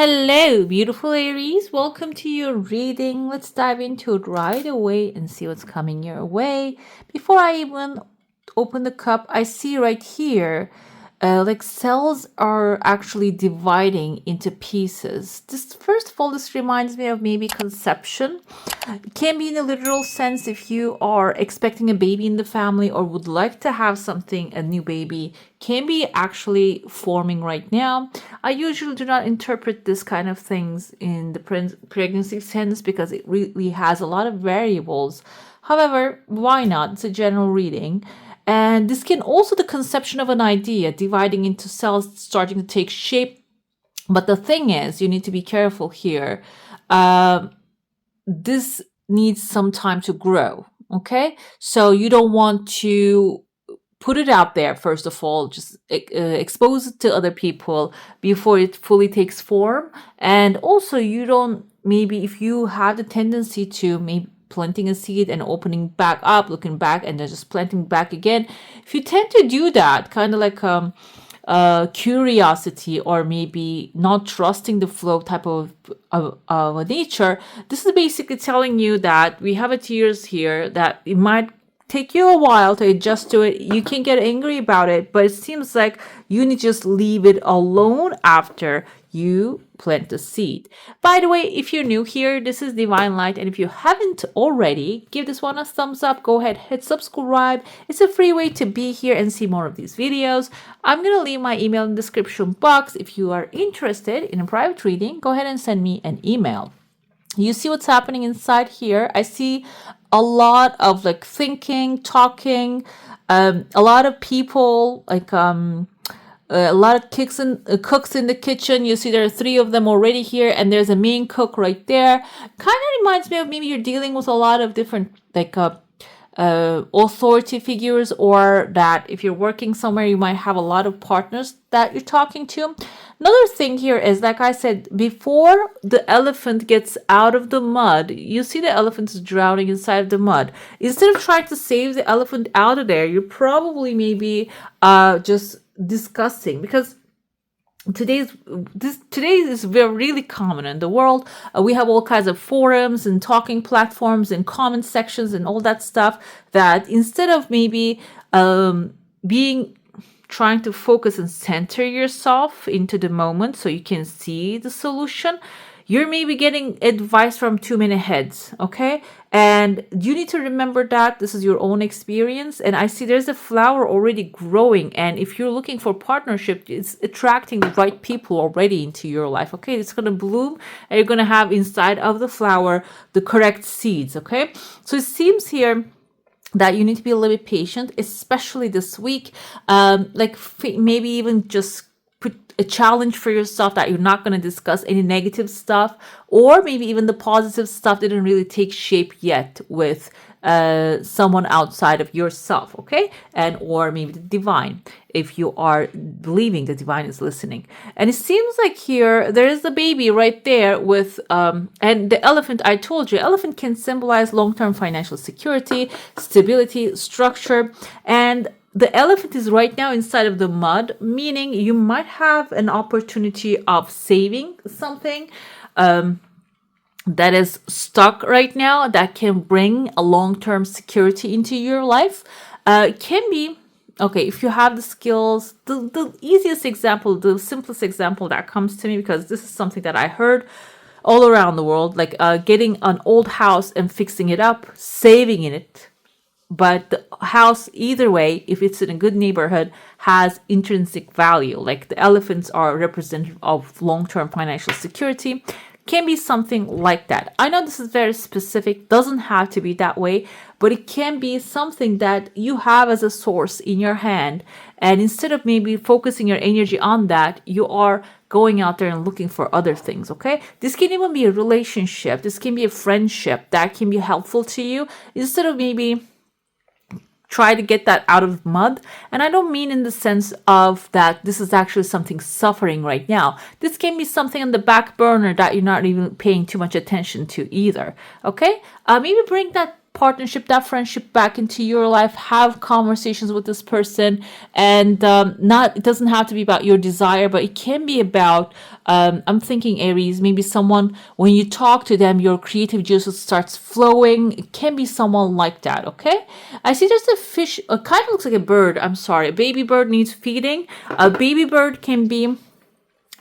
Hello, beautiful Aries. Welcome to your reading. Let's dive into it right away and see what's coming your way. Before I even open the cup, I see right here like cells are actually dividing into pieces. This, first of all, this reminds me of maybe conception. It can be in a literal sense if you are expecting a baby in the family or would like to have something, a new baby can be actually forming right now. I usually do not interpret this kind of things in the pregnancy sense because it really has a lot of variables. However, why not? It's a general reading. And this can also the conception of an idea dividing into cells starting to take shape. But the thing is, you need to be careful here. This needs some time to grow. Okay. So you don't want to put it out there, first of all, just expose it to other people before it fully takes form. And also, you don't, maybe if you have the tendency to maybe planting a seed and opening back up, looking back, and then just planting back again, if you tend to do that, kind of like curiosity or maybe not trusting the flow type of a nature, this is basically telling you that we have a tears here that it might take you a while to adjust to it. You can get angry about it, but it seems like you need to just leave it alone after you plant the seed. By the way, if you're new here, this is Divine Light, and if you haven't already, give this one a thumbs up. Go ahead, hit subscribe. It's a free way to be here and see more of these videos. I'm gonna leave my email in the description box. If you are interested in a private reading, go ahead and send me an email. You see what's happening inside here. I see a lot of like thinking, talking, a lot of people, like a lot of cooks in the kitchen. You see there are 3 of them already here, and there's a main cook right there. Kind of reminds me of maybe you're dealing with a lot of different like authority figures, or that if you're working somewhere, you might have a lot of partners that you're talking to. Another thing here is, like I said, before the elephant gets out of the mud, you see the elephant is drowning inside of the mud. Instead of trying to save the elephant out of there, you're probably maybe just discussing, because today is very really common in the world. We have all kinds of forums and talking platforms and comment sections and all that stuff, that instead of maybe being trying to focus and center yourself into the moment so you can see the solution, you're maybe getting advice from too many heads. Okay, and you need to remember that this is your own experience. And I see there's a flower already growing, and if you're looking for partnership, it's attracting the right people already into your life. Okay, it's going to bloom, and you're going to have inside of the flower the correct seeds. Okay, so it seems here that you need to be a little bit patient, especially this week. Maybe even just put a challenge for yourself that you're not going to discuss any negative stuff, or maybe even the positive stuff didn't really take shape yet with someone outside of yourself. Okay, and or maybe the divine, if you are believing the divine is listening. And it seems like here there is the baby right there with and the elephant. I told you, elephant can symbolize long-term financial security, stability, structure. And the elephant is right now inside of the mud, meaning you might have an opportunity of saving something that is stuck right now, that can bring a long-term security into your life. It can be, okay, if you have the skills. The easiest example, the simplest example that comes to me, because this is something that I heard all around the world, like getting an old house and fixing it up, saving in it. But the house, either way, if it's in a good neighborhood, has intrinsic value. Like the elephants are representative of long-term financial security. Can be something like that. I know this is very specific, doesn't have to be that way, but it can be something that you have as a source in your hand. And instead of maybe focusing your energy on that, you are going out there and looking for other things. Okay, this can even be a relationship, this can be a friendship that can be helpful to you. Instead of maybe try to get that out of mud. And I don't mean in the sense of that this is actually something suffering right now. This can be something on the back burner that you're not even paying too much attention to either. Okay, maybe bring that partnership, that friendship back into your life. Have conversations with this person, and not it doesn't have to be about your desire, but it can be about I'm thinking Aries, maybe someone when you talk to them, your creative juices starts flowing. It can be someone like that. Okay, I see there's a fish. It kind of looks like a bird. I'm sorry, a baby bird needs feeding. A baby bird can be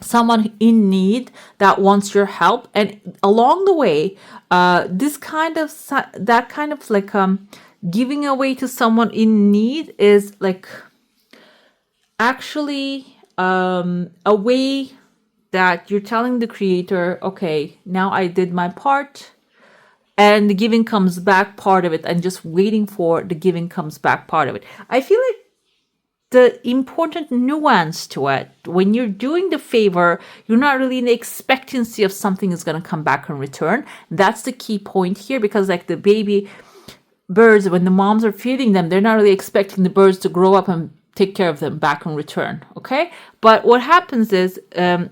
someone in need that wants your help, and along the way this kind of that kind of like giving away to someone in need is like actually a way that you're telling the creator, okay, now I did my part, and the giving comes back part of it, and just waiting for the giving comes back part of it. I feel like the important nuance to it, when you're doing the favor, you're not really in the expectancy of something is going to come back in return. That's the key point here, because like the baby birds, when the moms are feeding them, they're not really expecting the birds to grow up and take care of them back in return. Okay, but what happens is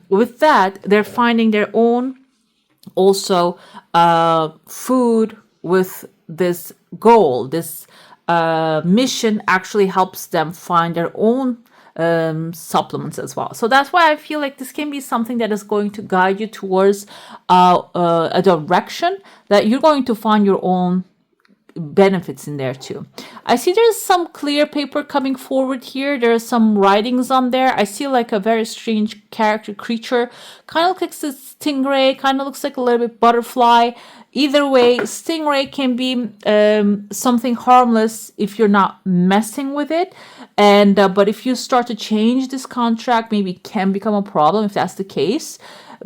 with that, they're finding their own also food with this goal. This mission actually helps them find their own supplements as well. So that's why I feel like this can be something that is going to guide you towards a direction that you're going to find your own benefits in there too. I see there's some clear paper coming forward here. There are some writings on there. I see like a very strange character creature. Kind of looks like a stingray, kind of looks like a little bit butterfly. Either way, stingray can be something harmless if you're not messing with it. And but if you start to change this contract, maybe it can become a problem if that's the case.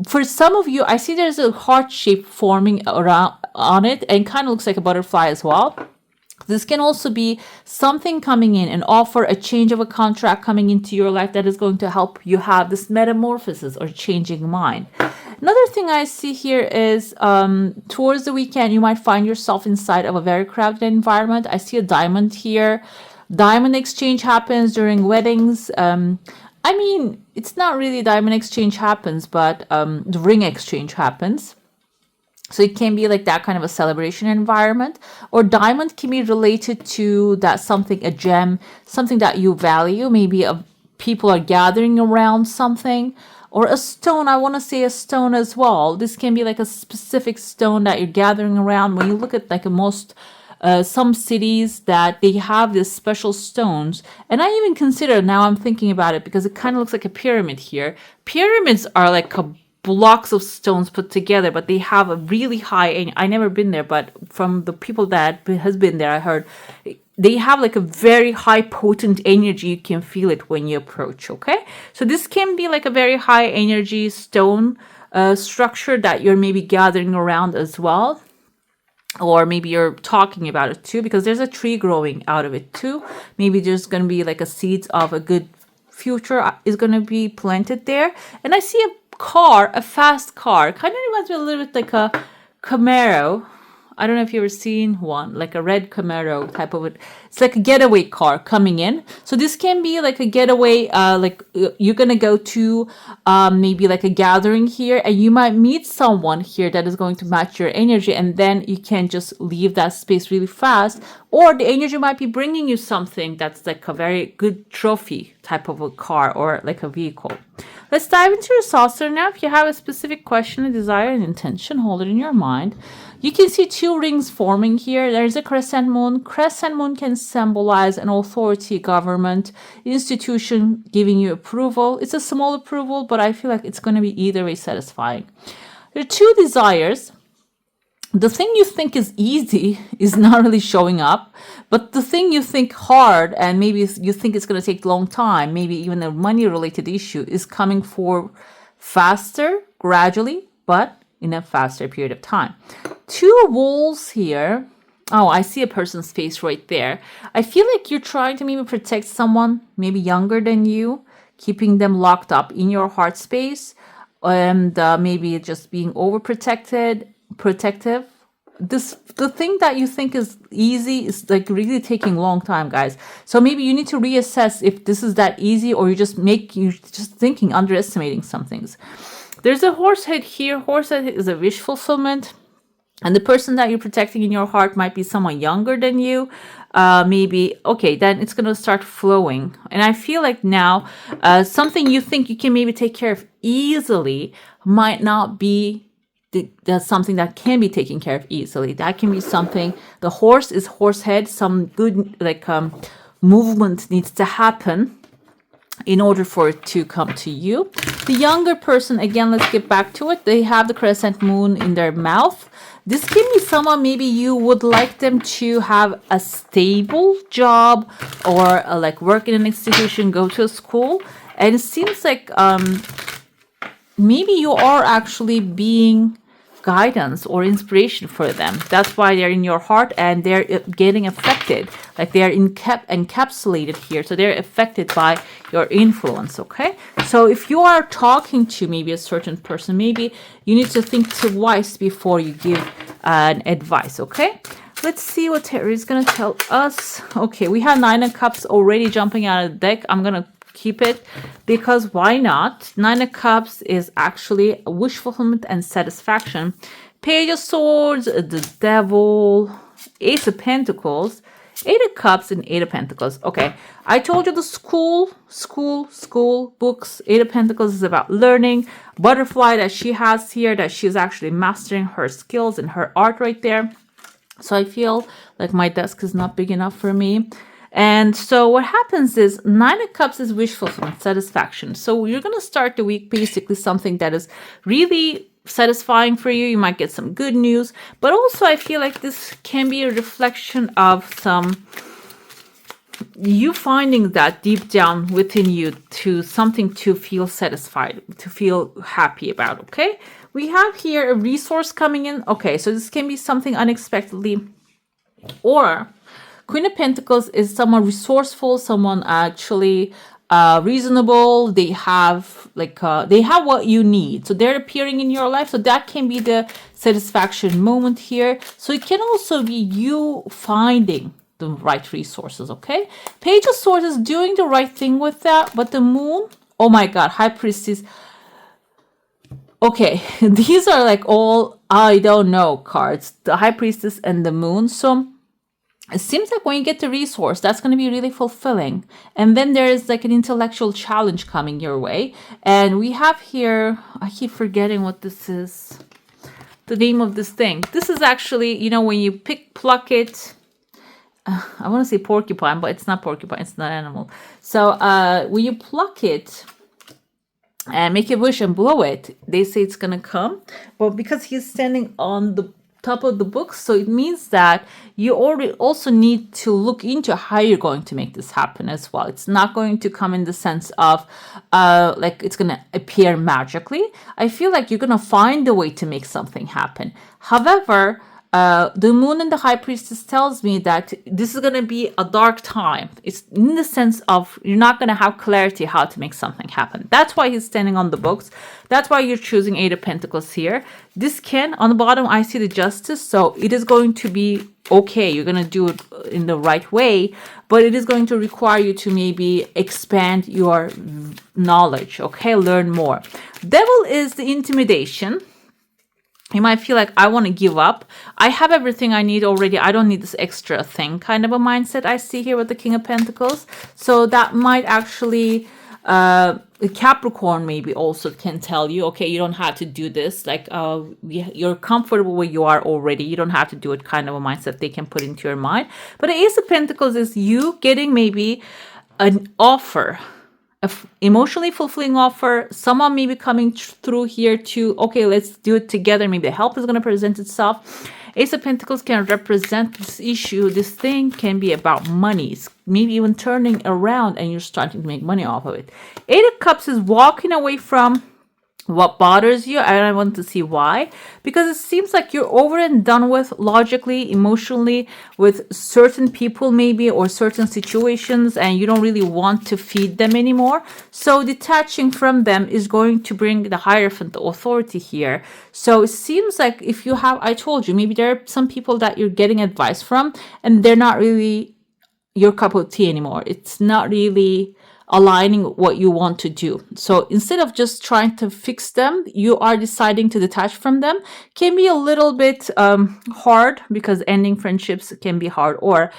For some of you, I see there's a heart shape forming around on it, and kind of looks like a butterfly as well. This can also be something coming in and offer a change of a contract coming into your life that is going to help you have this metamorphosis or changing mind. Another thing I see here is towards the weekend, you might find yourself inside of a very crowded environment. I see a diamond here. Diamond exchange happens during weddings. I mean, it's not really diamond exchange happens, but the ring exchange happens. So it can be like that kind of a celebration environment, or diamond can be related to that something, a gem, something that you value. Maybe people are gathering around something, or a stone. I want to say a stone as well. This can be like a specific stone that you're gathering around. When you look at like some cities that they have these special stones, and I even consider, now I'm thinking about it because it kind of looks like a pyramid here. Pyramids are like blocks of stones put together, but they have a really high, and I never been there, but from the people that has been there, I heard they have like a very high potent energy. You can feel it when you approach. Okay, so this can be like a very high energy stone structure that you're maybe gathering around as well, or maybe you're talking about it too, because there's a tree growing out of it too. Maybe there's going to be like a seeds of a good future is going to be planted there. And I see a fast car, kind of reminds me a little bit like a Camaro. I don't know if you've ever seen one, like a red Camaro type of it. It's like a getaway car coming in. So this can be like a getaway, like you're going to go to maybe like a gathering here, and you might meet someone here that is going to match your energy, and then you can just leave that space really fast. Or the energy might be bringing you something that's like a very good trophy type of a car or like a vehicle. Let's dive into your saucer now. If you have a specific question, a desire, and intention, hold it in your mind. You can see two rings forming here. There's a crescent moon. Crescent moon can symbolize an authority, government, institution giving you approval. It's a small approval, but I feel like it's going to be either way satisfying. There are two desires. The thing you think is easy is not really showing up, but the thing you think hard and maybe you think it's going to take a long time, maybe even a money related issue, is coming for faster, gradually, but in a faster period of time. Two walls here. Oh, I see a person's face right there. I feel like you're trying to maybe protect someone, maybe younger than you, keeping them locked up in your heart space, and maybe just being overprotected, protective. The thing that you think is easy is like really taking a long time, guys. So maybe you need to reassess if this is that easy, or you're just thinking, underestimating some things. There's a horse head here. Horse head is a wish fulfillment. And the person that you're protecting in your heart might be someone younger than you. Maybe, okay, then it's going to start flowing. And I feel like now something you think you can maybe take care of easily might not be that's something that can be taken care of easily. That can be something, the horse is horse head, some good like movement needs to happen in order for it to come to you. The younger person, again, let's get back to it. They have the crescent moon in their mouth. This can be someone maybe you would like them to have a stable job or like work in an institution, go to a school. And it seems like maybe you are actually being guidance or inspiration for them. That's why they're in your heart and they're getting affected. Like they're encapsulated here. So they're affected by your influence, okay? So if you are talking to maybe a certain person, maybe you need to think twice before you give an advice, okay? Let's see what Aries is going to tell us. Okay, we have 9 of Cups already jumping out of the deck. I'm going to keep it because why not? 9 of Cups is actually wish fulfillment and satisfaction. Page of Swords, the Devil, Ace of Pentacles, 8 of Cups, and 8 of Pentacles. Okay, I told you the school, books. 8 of Pentacles is about learning. Butterfly that she has here, that she's actually mastering her skills and her art right there. So I feel like my desk is not big enough for me. And so what happens is 9 of Cups is wish fulfillment, satisfaction. So you're going to start the week basically something that is really satisfying for you. You might get some good news, but also I feel like this can be a reflection of some you finding that deep down within you to something to feel satisfied, to feel happy about, okay? We have here a resource coming in. Okay, so this can be something unexpectedly, or Queen of Pentacles is someone resourceful, someone actually reasonable. They have what you need. So they're appearing in your life. So that can be the satisfaction moment here. So it can also be you finding the right resources, okay? Page of Swords is doing the right thing with that. But the Moon, oh my God, High Priestess. Okay, these are like all I don't know cards. The High Priestess and the Moon. So it seems like when you get the resource, that's going to be really fulfilling. And then there is like an intellectual challenge coming your way. And we have here, I keep forgetting what this is. The name of this thing. This is actually, you know, when you pluck it. I want to say porcupine, but it's not porcupine. It's not animal. So when you pluck it and make a wish and blow it, they say it's going to come. But because he's standing on the top of the book, so it means that you already also need to look into how you're going to make this happen as well. It's not going to come in the sense of like it's going to appear magically. I feel like you're going to find a way to make something happen. However, the Moon and the High Priestess tells me that this is going to be a dark time. It's in the sense of you're not going to have clarity how to make something happen. That's why he's standing on the books. That's why you're choosing 8 of Pentacles here. This can, on the bottom, I see the Justice. So it is going to be okay. You're going to do it in the right way, but it is going to require you to maybe expand your knowledge, okay? Learn more. Devil is the intimidation. You might feel like, I want to give up. I have everything I need already. I don't need this extra thing kind of a mindset I see here with the King of Pentacles. So that might actually, Capricorn maybe also can tell you, okay, you don't have to do this. Like, you're comfortable where you are already. You don't have to do it kind of a mindset they can put into your mind. But the Ace of Pentacles is you getting maybe an offer, emotionally fulfilling offer. Someone may be coming through here to, okay, let's do it together. Maybe help is going to present itself. Ace of Pentacles can represent this issue. This thing can be about money, maybe even turning around and you're starting to make money off of it. 8 of Cups is walking away from what bothers you, and I want to see why. Because it seems like you're over and done with logically, emotionally, with certain people maybe, or certain situations, and you don't really want to feed them anymore. So detaching from them is going to bring the Hierophant, the authority here. So it seems like if you have, I told you, maybe there are some people that you're getting advice from, and they're not really your cup of tea anymore. It's not really aligning what you want to do. So instead of just trying to fix them, you are deciding to detach from them. Can be a little bit hard, because ending friendships can be hard, or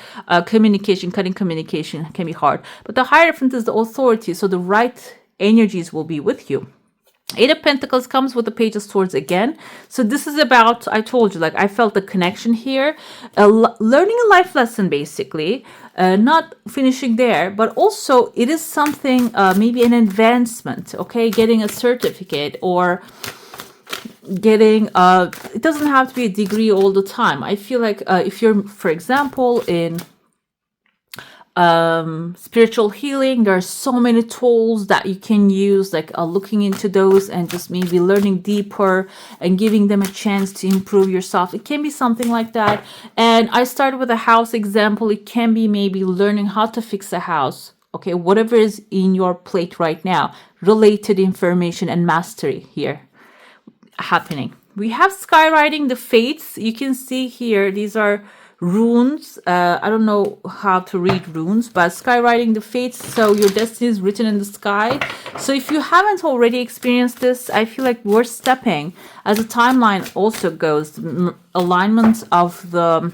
cutting communication can be hard. But the Hierophant is the authority, so the right energies will be with you. Eight of Pentacles comes with the Page of Swords again. So this is about, I told you, like I felt the connection here. Learning a life lesson, basically. Not finishing there, but also it is something, maybe an advancement, okay? Getting a certificate, or getting, it doesn't have to be a degree all the time. I feel like if you're, for example, in spiritual healing, there are so many tools that you can use, like looking into those and just maybe learning deeper and giving them a chance to improve yourself. It can be something like that. And I started with a house example. It can be maybe learning how to fix a house, okay? Whatever is in your plate right now, related information and mastery here happening. We have skywriting the fates. You can see here, these are runes. I don't know how to read runes, but skywriting the fates. So your destiny is written in the sky. So if you haven't already experienced this, I feel like we're stepping, as a timeline also goes, alignment of the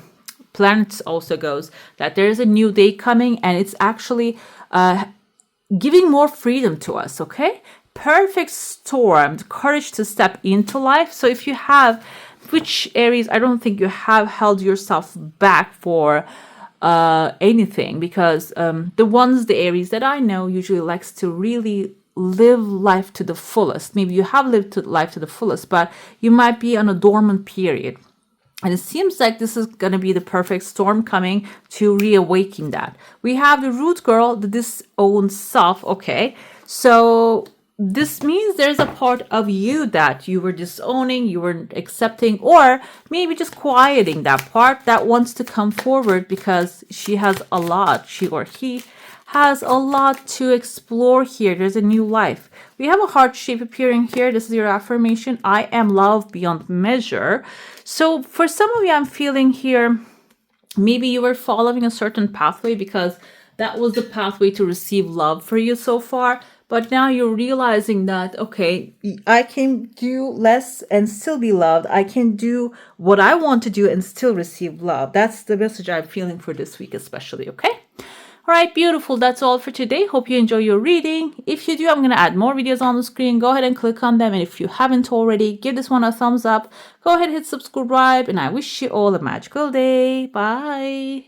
planets also goes, that there is a new day coming, and it's actually giving more freedom to us, okay? Perfect storm, the courage to step into life. So if you have, which Aries, I don't think you have held yourself back for anything, because the Aries that I know usually likes to really live life to the fullest. Maybe you have lived life to the fullest, but you might be on a dormant period. And it seems like this is going to be the perfect storm coming to reawaken that. We have the root girl, the disowned self. Okay, so this means there's a part of you that you were disowning, you were accepting, or maybe just quieting that part that wants to come forward, because she has a lot, she or he has a lot to explore here. There's a new life. We have a heart shape appearing here. This is your affirmation. I am love beyond measure. So for some of you, I'm feeling here, maybe you were following a certain pathway because that was the pathway to receive love for you so far. But now you're realizing that, okay, I can do less and still be loved. I can do what I want to do and still receive love. That's the message I'm feeling for this week especially, okay? All right, beautiful. That's all for today. Hope you enjoy your reading. If you do, I'm going to add more videos on the screen. Go ahead and click on them. And if you haven't already, give this one a thumbs up. Go ahead and hit subscribe. And I wish you all a magical day. Bye.